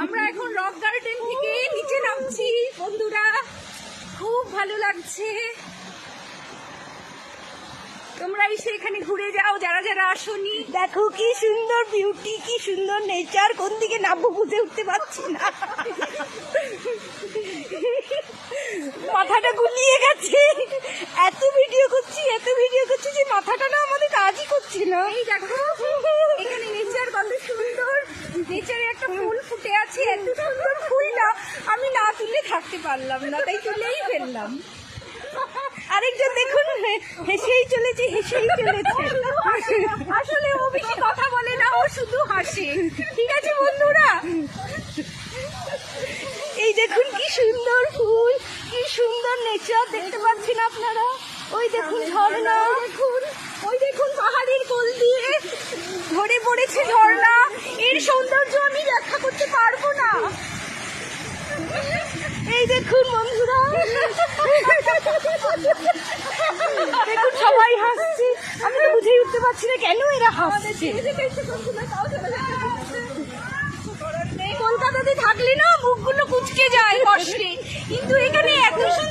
আমরা এখন rock garden থেকে নিচে নামছি বন্ধুরা, খুব ভালো লাগছে। তোমরা এসে এখানে ঘুরে যাও যারা যারা আসোনি। দেখো কি সুন্দর বিউটি, কি সুন্দর নেচার, কোন দিকে নামবো বুঝে উঠতে পারছি না, মাথাটা গুলিয়ে গেছে। এত ভিডিও করছি যে মাথাটা না আমাদের কাজই করছে না। এই দেখো এখানে নেচার কত সুন্দর, নেচারে একটা ফুল ফুটে আছে, এত সুন্দর ফুলটা আমি না তুলে থাকতে পারলাম না, তাই তুলেই ফেললাম। আরেকজন দেখুন হেসেই চলেছে। আসলে ও বেশি কথা বলে না, ও শুধু হাসে। ঠিক আছে বন্ধুরা, এই দেখুন কি সুন্দর ফুল, কি সুন্দর নেচার, দেখতে পাচ্ছেন আপনারা? ওই দেখুন ঝর্ণা, ওই দেখুন পাহাড়ের কোল দিয়ে ঝরে পড়েছে ঝর্ণা। এর সৌন্দর্য আমি ব্যাখ্যা করতে পারবো না। এই দেখুন বন্ধুরা, দেখুন সবাই হাসছে। আমি তো বুঝেই উঠতে পারছি না কেন এরা হাসছে। কলকাতাতে থাকলে না মুখগুলো কুচকে যায় কষ্টে, কিন্তু এখানে এত সুন্দর